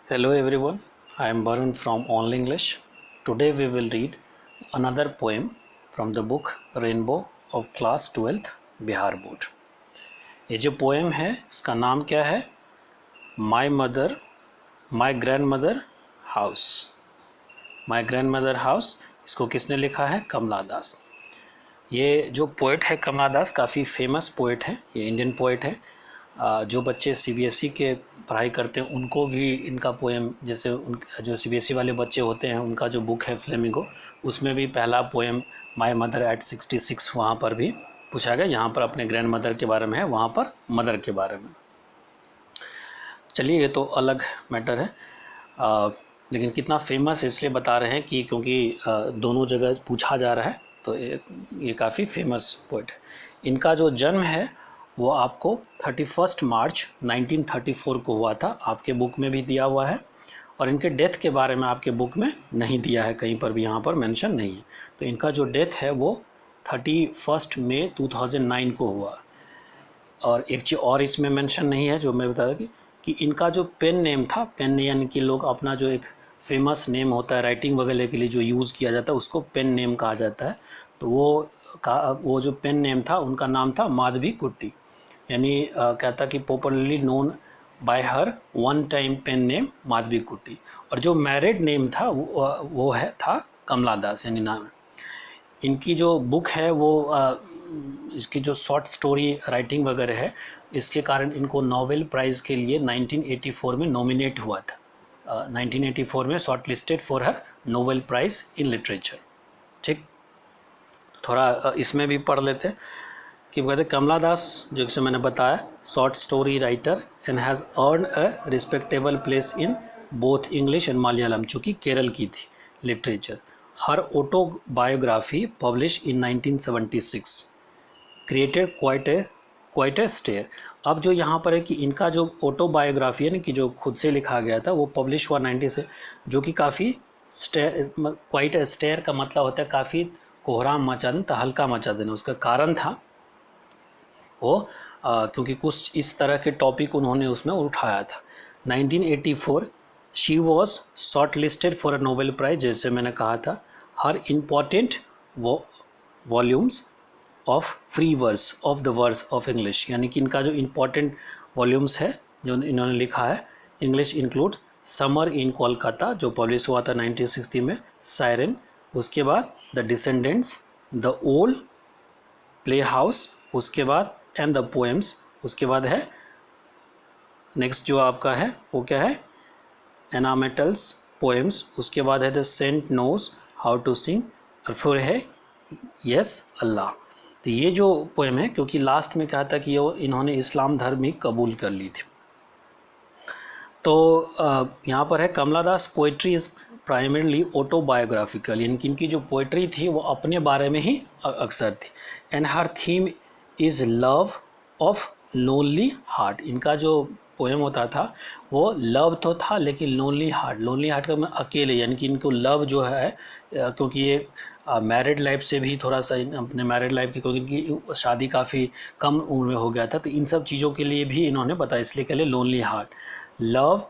Hello everyone, I am Varun from All English. Today we will read another poem from the book Rainbow of Class 12th Bihar Board. ये जो poem है इसका नाम क्या है? My mother my grand mother house. My grand mother house, इसको किसने लिखा है? कमला दास। ये जो पोइट है कमला दास काफ़ी फेमस पोइट है, ये इंडियन पोइट है। जो बच्चे सीबीएसई के पढ़ाई करते हैं उनको भी इनका पोएम, जैसे उन जो सीबीएसई वाले बच्चे होते हैं उनका जो बुक है फ्लेमिंगो, उसमें भी पहला पोएम माय मदर एट 66 वहाँ पर भी पूछा गया। यहाँ पर अपने ग्रैंड मदर के बारे में है, वहाँ पर मदर के बारे में। चलिए, ये तो अलग मैटर है, लेकिन कितना फेमस इसलिए बता रहे हैं कि क्योंकि दोनों जगह पूछा जा रहा है, तो ये काफ़ी फेमस पोइट है। इनका जो जन्म है वो आपको 31 मार्च 1934 को हुआ था, आपके बुक में भी दिया हुआ है। और इनके डेथ के बारे में आपके बुक में नहीं दिया है, कहीं पर भी यहाँ पर मेंशन नहीं है। तो इनका जो डेथ है वो 31 मई 2009 को हुआ। और एक चीज़ और इसमें मेंशन नहीं है जो मैं बता दूँ कि इनका जो पेन नेम था, पेन यानी कि लोग अपना जो एक फेमस नेम होता है राइटिंग वगैरह के लिए जो यूज़ किया जाता है उसको पेन नेम कहा जाता है। तो वो जो पेन नेम था उनका नाम था माधवी कुट्टी, यानी कहता कि popularly known by her one time pen name Madhavi Kutty. और जो मैरिड नेम था वो था कमला दास, यानी नाम। इनकी जो बुक है वो इसकी जो शॉर्ट स्टोरी राइटिंग वगैरह है, इसके कारण इनको नोबेल प्राइज़ के लिए 1984 में नॉमिनेट हुआ था। 1984 में short listed for her Nobel prize in literature. ठीक, थोड़ा इसमें भी पढ़ लेते हैं कि कहते कमला दास, जो कि मैंने बताया, short story writer and has earn a respectable place in both English and Malayalam, चूँकि केरल की थी literature. Her autobiography publish in 1976 created quite a stir. अब जो यहाँ पर है कि इनका जो ऑटोबायोग्राफी है ना, कि जो खुद से लिखा गया था, वो पब्लिश हुआ 90 से, जो कि काफ़ी क्वाइट ए स्टेयर का मतलब होता है काफ़ी कोहराम मचा देना, तहलका मचा देना। उसका कारण था वो क्योंकि कुछ इस तरह के टॉपिक उन्होंने उसमें उठाया था। 1984 she was shortlisted for a Nobel prize, जैसे मैंने कहा था। Her important volumes of free verse of the verse of English, यानी कि इनका जो इम्पॉर्टेंट वॉल्यूम्स है जो इन्होंने लिखा है English include summer in Kolkata, जो पब्लिश हुआ था 1960 में, सायरन, उसके बाद the descendants, the old play house, उसके बाद एंड द पोएम्स, उसके बाद है नेक्स्ट जो आपका है वो क्या है, एनामेटल्स पोएम्स, उसके बाद है the scent knows how to sing, और फिर है यस अल्लाह। तो ये जो पोएम है, क्योंकि लास्ट में कहा था कि ये इन्होंने इस्लाम धर्म ही कबूल कर ली थी। तो यहाँ पर है कमला दास पोइट्री इज़ प्राइमरली ऑटोबायोग्राफिकल, यानी कि इनकी जो पोइट्री थी वो अपने बारे में ही अक्सर थी। And her theme is love of lonely heart. इनका जो पोएम होता था वो लव तो था, लेकिन लोनली हार्ट का मतलब अकेले, यानी कि इनको लव जो है, क्योंकि ये मैरिड लाइफ से भी थोड़ा सा अपने मैरिड लाइफ की, क्योंकि इनकी शादी काफ़ी कम उम्र में हो गया था, तो इन सब चीज़ों के लिए भी इन्होंने बताया, इसलिए कह ले lonely heart, love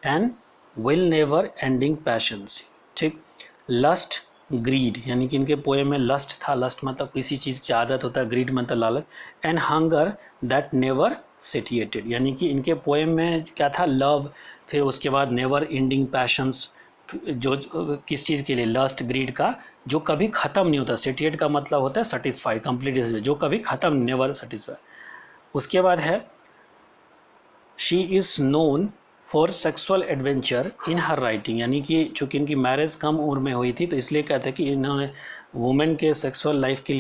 and will never ending patience. ठीक, लस्ट ग्रीड, यानी कि इनके पोएम में लस्ट था, लस्ट मतलब किसी चीज़ की आदत होता है, ग्रीड मतलब लालच, and hunger that never satiated, यानी कि इनके पोएम में क्या था, लव, फिर उसके बाद नेवर एंडिंग पैशंस, जो किस चीज़ के लिए, लस्ट ग्रीड का, जो कभी ख़त्म नहीं होता। सेटिएट का मतलब होता है सेटिस्फाई, कंप्लीट, जो कभी ख़त्म, नेवर सेटिस्फाई। उसके बाद है she is known for sexual adventure in her writing, यानी कि चूँकि इनकी मैरिज कम उम्र में हुई थी, तो इसलिए कहते हैं कि इन्होंने वुमेन के सेक्सुअल लाइफ के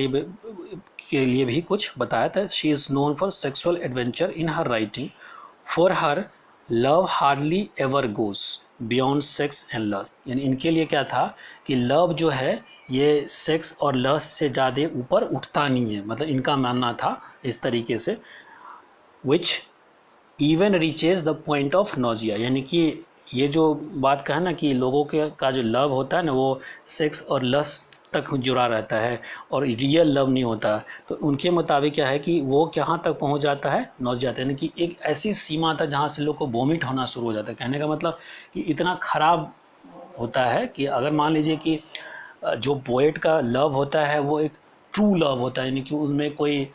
लिए भी कुछ बताया था। She is known for sexual adventure in her writing, for her love hardly ever goes beyond sex and lust, यानी इनके लिए क्या था कि लव जो है ये सेक्स और लस्ट से ज़्यादा ऊपर उठता नहीं है, मतलब इनका मानना था इस तरीके से। Which even reaches the point of nausea, यानी कि ये जो बात कहा ना कि लोगों के का जो लव होता है ना वो सेक्स और लस्ट तक जुड़ा रहता है और रियल लव नहीं होता। तो उनके मुताबिक क्या है कि वो कहाँ तक पहुँच जाता है, नौजियात, यानी कि एक ऐसी सीमा तक जहाँ से लोग को वोमिट होना शुरू हो जाता है। कहने का मतलब कि इतना ख़राब होता है कि अगर मान लीजिए कि जो पोएट का लव होता है वो एक ट्रू लव होता है, यानी कि उनमें कोई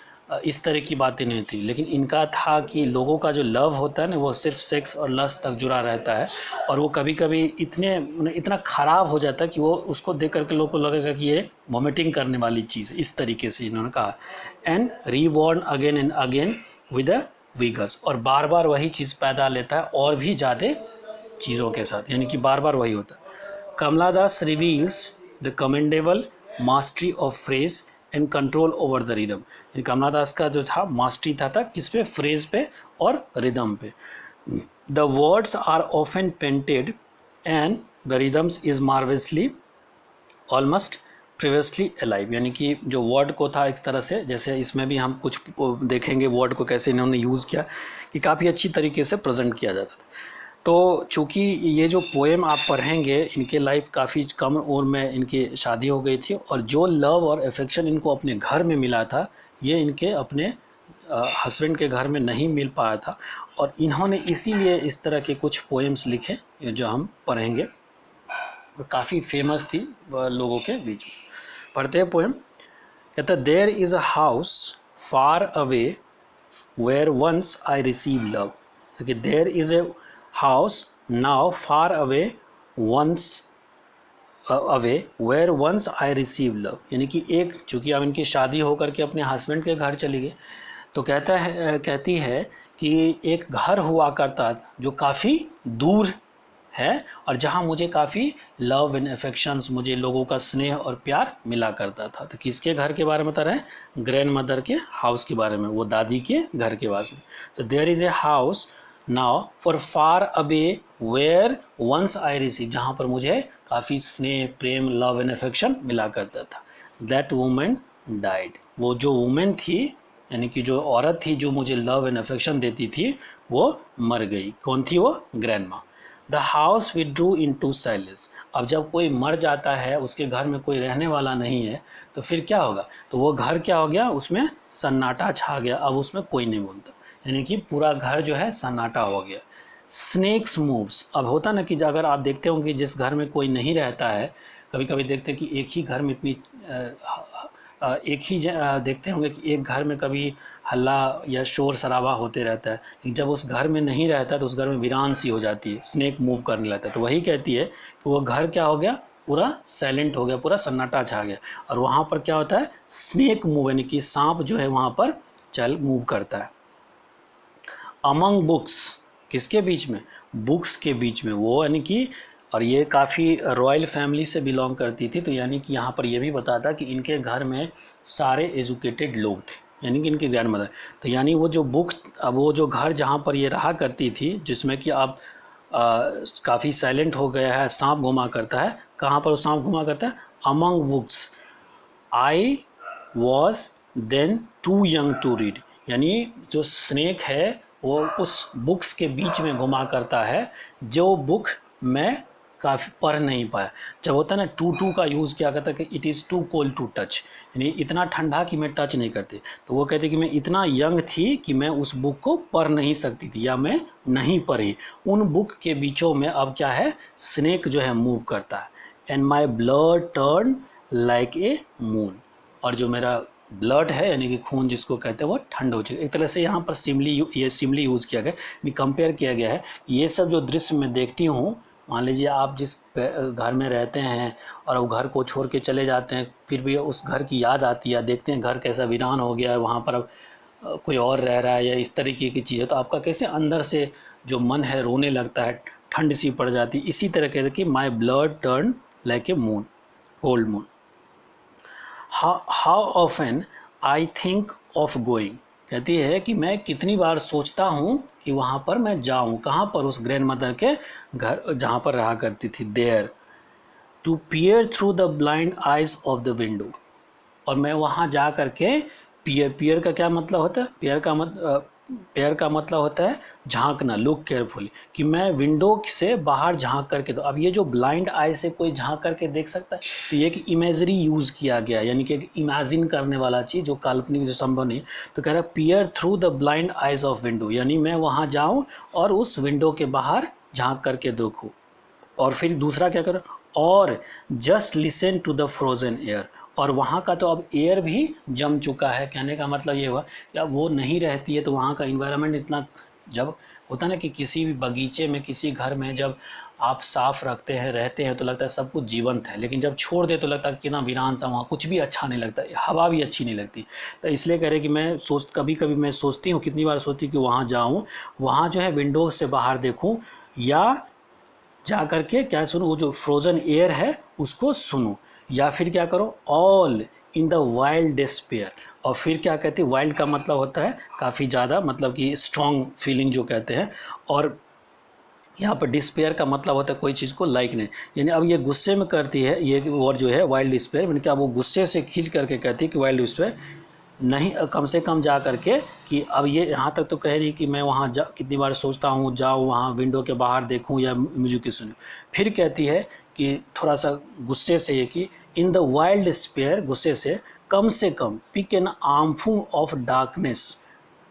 इस तरह की बातें नहीं थी। लेकिन इनका था कि लोगों का जो लव होता है ना वो सिर्फ सेक्स और लस्ट तक जुड़ा रहता है, और वो कभी कभी इतना ख़राब हो जाता है कि वो उसको देख करके लोगों को लगेगा कि ये वॉमिटिंग करने वाली चीज़ है। इस तरीके से इन्होंने कहा। And reborn again and again with a विगर्स, और बार बार वही चीज़ पैदा लेता है और भी ज़्यादा चीज़ों के साथ, यानी कि बार बार वही होता है। Kamala Das reveals the commendable mastery of phrase and control over the rhythm. Kamala Das का जो था मास्टरी था किस पे, फ्रेज पे और रिदम पे। The words are often painted and the rhythms is marvellously almost previously alive, यानी कि जो वर्ड को था एक तरह से, जैसे इसमें भी हम कुछ देखेंगे वर्ड को कैसे इन्होंने यूज़ किया कि काफ़ी अच्छी तरीके से प्रेजेंट किया जाता था। तो चूँकि ये जो पोएम आप पढ़ेंगे, इनके लाइफ काफ़ी कम उम्र में इनकी शादी हो गई थी, और जो लव और अफेक्शन इनको अपने घर में मिला था ये इनके अपने हस्बैंड के घर में नहीं मिल पाया था, और इन्होंने इसीलिए इस तरह के कुछ पोएम्स लिखे जो हम पढ़ेंगे, काफ़ी फेमस थी लोगों के बीच में। पढ़ते हैं पोएम। कहता है, there is a house far away where once I receive love. There is a house now far away once away where once I receive love, यानी कि एक, चूँकि अब इनकी शादी होकर के अपने हस्बैंड के घर चली गई, तो कहती है कि एक घर हुआ करता जो काफ़ी दूर है, और जहाँ मुझे काफ़ी लव एंड अफेक्शंस, मुझे लोगों का स्नेह और प्यार मिला करता था। तो किसके घर के बारे में बता रहे हैं, ग्रैंड मदर के हाउस के बारे में, वो दादी के घर के बारे में। तो there is a house now for far away where once I receive, जहाँ पर मुझे काफ़ी स्नेह, प्रेम, लव एंड अफेक्शन मिला करता था। दैट वुमेन डाइड, वो जो वुमेन थी, यानी कि जो औरत थी जो मुझे लव एंड अफेक्शन देती थी, वो मर गई। कौन थी वो, ग्रैंड माँ। The house withdrew into silence, अब जब कोई मर जाता है, उसके घर में कोई रहने वाला नहीं है, तो फिर क्या होगा, तो वो घर क्या हो गया, उसमें सन्नाटा छा गया, अब उसमें कोई नहीं बोलता, यानी कि पूरा घर जो है सन्नाटा हो गया। स्नेक्स मूव्स, अब होता ना कि अगर आप देखते होंगे जिस घर में कोई नहीं रहता है, कभी कभी देखते हैं कि एक ही घर में इतनी देखते होंगे कि एक घर में कभी हल्ला या शोर शराबा होते रहता है, लेकिन जब उस घर में नहीं रहता तो उस घर में वीरान सी हो जाती है, स्नेक मूव करने लगता है। तो वही कहती है कि वो घर क्या हो गया, पूरा साइलेंट हो गया, पूरा सन्नाटा छा गया, और वहाँ पर क्या होता है, स्नेक मूव, यानी कि सांप जो है वहाँ पर मूव करता है। अमंग बुक्स, किसके बीच में, बुक्स के बीच में, वो यानी कि, और ये काफ़ी रॉयल फैमिली से बिलोंग करती थी, तो यानी कि यहाँ पर ये भी बताता कि इनके घर में सारे एजुकेटेड लोग थे, यानी कि इनकी ग्रैंड मदर। तो यानी वो जो बुक, वो जो घर जहाँ पर ये रहा करती थी, जिसमें कि अब काफ़ी साइलेंट हो गया है, सांप घुमा करता है, कहाँ पर वो सांप घुमा करता है, among books I was then too young to read, यानी जो स्नेक है वो उस बुक्स के बीच में घुमा करता है, जो बुक मैं काफ़ी पढ़ नहीं पाया। जब होता है ना, टू का यूज़ किया करता है कि it is too cold to touch, यानी इतना ठंडा कि मैं टच नहीं करती। तो वो कहते कि मैं इतना यंग थी कि मैं उस बुक को पढ़ नहीं सकती थी, या मैं नहीं पढ़ी। उन बुक के बीचों में अब क्या है, स्नेक जो है मूव करता है। And my blood turn like a moon, और जो मेरा ब्लड है, यानी कि खून जिसको कहते हैं, वो ठंड हो चुकी। एक तरह से यहाँ पर सिमली यूज़ किया गया, कंपेयर किया गया है। ये सब जो दृश्य मैं देखती हूँ, मान लीजिए आप जिस घर में रहते हैं और वो घर को छोड़ के चले जाते हैं, फिर भी उस घर की याद आती है, देखते हैं घर कैसा वीरान हो गया है, वहाँ पर अब कोई और रह रहा है, या इस तरीके की चीज़ है, तो आपका कैसे अंदर से जो मन है रोने लगता है, ठंड सी पड़ जाती है। इसी तरह कहते कि my blood turn like a moon, cold moon. How often I think of going, कहती है कि मैं कितनी बार सोचता हूँ कि वहाँ पर मैं जाऊँ, कहाँ पर, उस ग्रैंड मदर के घर जहाँ पर रहा करती थी, there to peer through the blind eyes of the window, और मैं वहाँ जा कर के, पियर का क्या मतलब होता है, पियर का पेयर का मतलब होता है झांकना, लुक केयरफुली, कि मैं विंडो से बाहर झांक करके। तो अब ये जो ब्लाइंड आई से कोई झांक करके देख सकता है, तो ये एक इमेजरी यूज़ किया गया, यानी कि एक इमेजिन करने वाला चीज़ जो काल्पनिक, जो संभव नहीं। तो कह रहा है peer through the blind eyes of window, यानी मैं वहाँ जाऊँ और उस विंडो के बाहर झांक करके देखूँ। और फिर दूसरा क्या करो, और just listen to the frozen air, और वहाँ का तो अब एयर भी जम चुका है। कहने का मतलब ये हुआ कि अब वो नहीं रहती है, तो वहाँ का इन्वायरमेंट इतना, जब होता है ना कि किसी भी बगीचे में, किसी घर में जब आप साफ रखते हैं, रहते हैं, तो लगता है सब कुछ जीवंत है, लेकिन जब छोड़ दे तो लगता है कि ना वीरान सा, वहाँ कुछ भी अच्छा नहीं लगता, हवा भी अच्छी नहीं लगती। तो इसलिए कह रहे कि मैं कभी कभी मैं सोचती हूँ, कितनी बार सोचती हूँ कि वहाँ जाऊँ, वहाँ जो है विंडो से बाहर देखूँ, या जा करके क्या सुनूं, वो जो फ्रोजन एयर है उसको सुनूं, या फिर क्या करो, all in the wild despair. और फिर क्या कहते हैं, वाइल्ड का मतलब होता है काफ़ी ज़्यादा, मतलब कि स्ट्रॉन्ग फीलिंग जो कहते हैं, और यहाँ पर डिस्पेयर का मतलब होता है कोई चीज़ को लाइक नहीं, यानी अब ये गुस्से में करती है, ये वर्ड जो है वाइल्ड डिस्पेयर, यानी कि अब वो गुस्से से खींच करके कहती है कि वाइल्ड डिस्पेयर नहीं, कम से कम जा करके, कि अब ये यहाँ तक तो कह रही कि मैं वहाँ जा, कितनी बार सोचता हूँ जाऊँ वहाँ विंडो के बाहर देखूँ या म्यूजिक सुनूँ। फिर कहती है कि थोड़ा सा गुस्से से, ये कि इन द वाइल्ड स्पेयर, गुस्से से come pick an armful of darkness,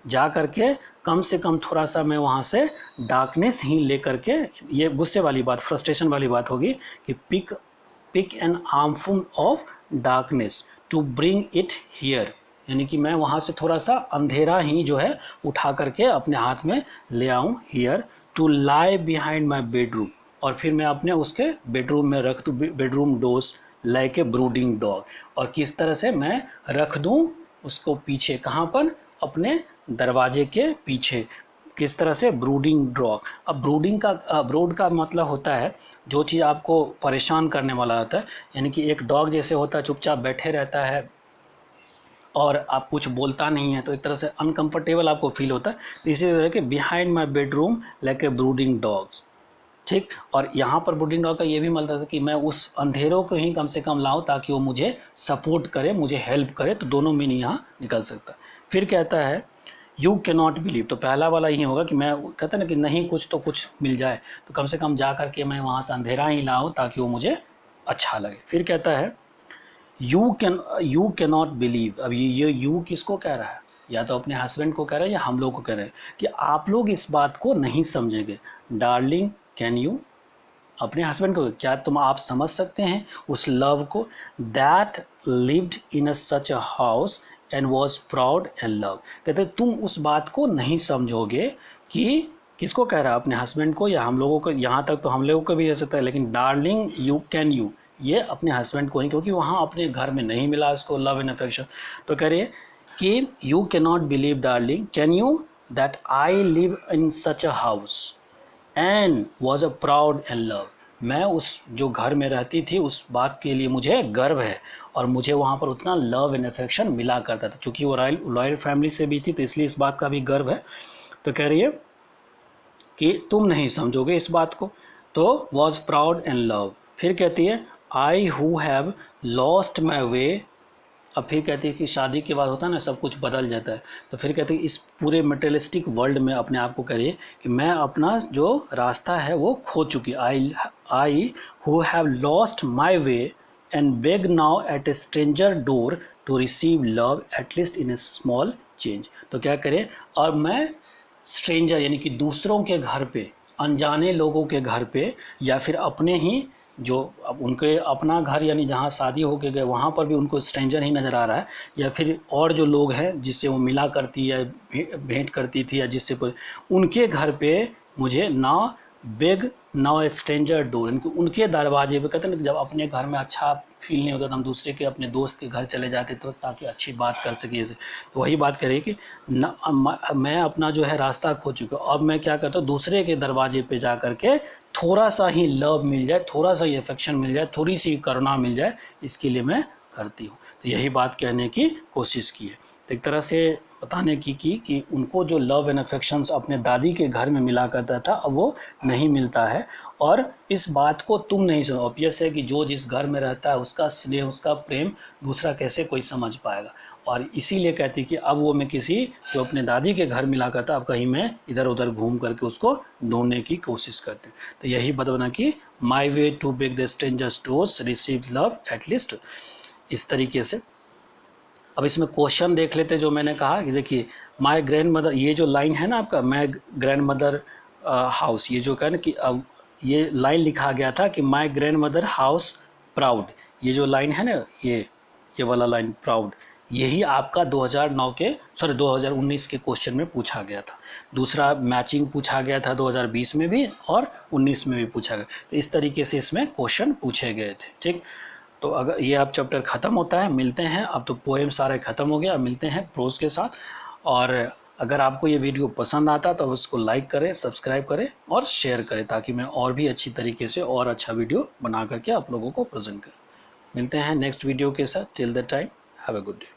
जा करके कम से कम थोड़ा सा मैं वहाँ से डार्कनेस ही ले करके, ये गुस्से वाली बात, फ्रस्ट्रेशन वाली बात होगी, कि pick an armful of darkness to bring it here, यानी कि मैं वहाँ से थोड़ा सा अंधेरा ही जो है उठा करके अपने हाथ में ले आऊँ, here to lie behind my bedroom, और फिर मैं अपने उसके बेडरूम में रख दूँ, bedroom doors like a brooding dog, और किस तरह से मैं रख दूँ उसको पीछे, कहाँ पर, अपने दरवाजे के पीछे, किस तरह से, ब्रूडिंग डॉग। अब ब्रूड का मतलब होता है जो चीज़ आपको परेशान करने वाला होता है, यानी कि एक डॉग जैसे होता है चुपचाप बैठे रहता है और आप कुछ बोलता नहीं है, तो एक तरह से अनकंफर्टेबल आपको फील होता है। तो इसी तरह के behind my bedroom like a brooding dogs, ठीक। और यहाँ पर ब्रूडिंग डॉग का ये भी मतलब था कि मैं उस अंधेरों को ही कम से कम लाऊं ताकि वो मुझे सपोर्ट करे, मुझे हेल्प करे, तो दोनों मीनिंग यहाँ निकल सकता है। फिर कहता है यू कैन नॉट बिलीव, तो पहला वाला ही होगा कि मैं, कहता है ना कि नहीं कुछ तो कुछ मिल जाए, तो कम से कम जा करके मैं वहाँ से अंधेरा ही लाऊं ताकि वो मुझे अच्छा लगे। फिर कहता है यू कैन नॉट बिलीव, अब ये यू किसको कह रहा है, या तो अपने हस्बैंड को कह रहा है या हम लोग को कह रहे हैं, कि आप लोग इस बात को नहीं समझेंगे। डार्लिंग कैन यू, अपने हस्बैंड को, क्या तुम, आप समझ सकते हैं उस लव को, that lived in such a house and was proud and love. कहते तुम उस बात को नहीं समझोगे, कि किसको कह रहा है, अपने हस्बैंड को या हम लोगों को, यहाँ तक तो हम लोगों को भी रह सकता है, लेकिन डार्लिंग यू कैन यू, ये अपने हस्बैंड को ही, क्योंकि वहाँ अपने घर में नहीं मिला उसको लव एंड अफेक्शन। तो कह रही है कि you can not believe darling can you that I live in such a house and was a proud and love, मैं उस जो घर में रहती थी उस बात के लिए मुझे गर्व है, और मुझे वहाँ पर उतना लव एंड अफेक्शन मिला करता था, चूँकि वो रॉयल फैमिली से भी थी, तो इसलिए इस बात का भी गर्व है। तो कह रही है कि तुम नहीं समझोगे इस बात को, तो वॉज प्राउड एंड लव। फिर कहती है I who have lost my way, अब फिर कहती है कि शादी के बाद होता है ना सब कुछ बदल जाता है, तो फिर कहती है इस पूरे मटेरियलिस्टिक वर्ल्ड में अपने आप को करिए कि मैं अपना जो रास्ता है वो खो चुकी, I who have lost my way and beg now at a stranger door to receive love at least in a small change. तो क्या करें, और मैं स्ट्रेंजर यानी कि दूसरों के घर पे, अनजाने लोगों के घर पे, या फिर अपने ही जो अब उनके अपना घर यानी जहाँ शादी होके गए वहाँ पर भी उनको स्ट्रेंजर ही नज़र आ रहा है, या फिर और जो लोग हैं जिससे वो मिला करती है, भेंट करती थी, या जिससे कोई, उनके घर पे मुझे ना बेग नाउ स्ट्रेंजर डोर, उनके दरवाजे पे, कहते हैं ना जब अपने घर में अच्छा फील नहीं होता तो हम दूसरे के, अपने दोस्त के घर चले जाते तो ताकि अच्छी बात कर सके ऐसे। तो वही बात करें कि मैं अपना जो है रास्ता खो चुका, अब मैं क्या करता हूँ दूसरे के दरवाजे पे जा करके थोड़ा सा ही लव मिल जाए, थोड़ा सा ही अफेक्शन मिल जाए, थोड़ी सी करुणा मिल जाए, इसके लिए मैं करती हूँ। तो यही बात कहने की कोशिश की है, तो एक तरह से बताने की कि उनको जो लव एंड अफेक्शंस अपने दादी के घर में मिला करता था अब वो नहीं मिलता है, और इस बात को तुम नहीं समझ, ऑब्वियस है कि जो जिस घर में रहता है उसका स्नेह, उसका प्रेम दूसरा कैसे कोई समझ पाएगा। और इसीलिए कहती कि अब वो मैं किसी जो अपने दादी के घर मिला करता, अब कहीं मैं इधर उधर घूम करके उसको ढूंढने की कोशिश करती। तो यही बना कि my way to break the strangers doors receive love at least, इस तरीके से। अब इसमें क्वेश्चन देख लेते जो मैंने कहा कि देखिए माई ग्रैंड मदर, ये जो लाइन है ना आपका माई ग्रैंड मदर हाउस, ये जो कहा ना कि अब ये लाइन लिखा गया था कि my grand mother house proud, ये जो लाइन है ना ये वाला लाइन प्राउड, यही आपका 2019 के क्वेश्चन में पूछा गया था। दूसरा मैचिंग पूछा गया था 2020 में भी और 19 में भी पूछा गया। तो इस तरीके से इसमें क्वेश्चन पूछे गए थे। ठीक, तो अगर ये अब चैप्टर ख़त्म होता है, मिलते हैं, अब तो पोएम सारे ख़त्म हो गया, मिलते हैं प्रोज के साथ। और अगर आपको ये वीडियो पसंद आता तो उसको लाइक करें, सब्सक्राइब करें और शेयर करें, ताकि मैं और भी अच्छी तरीके से और अच्छा वीडियो बना करके आप लोगों को प्रेजेंट करूँ। मिलते हैं नेक्स्ट वीडियो के साथ। Till the time have a good day.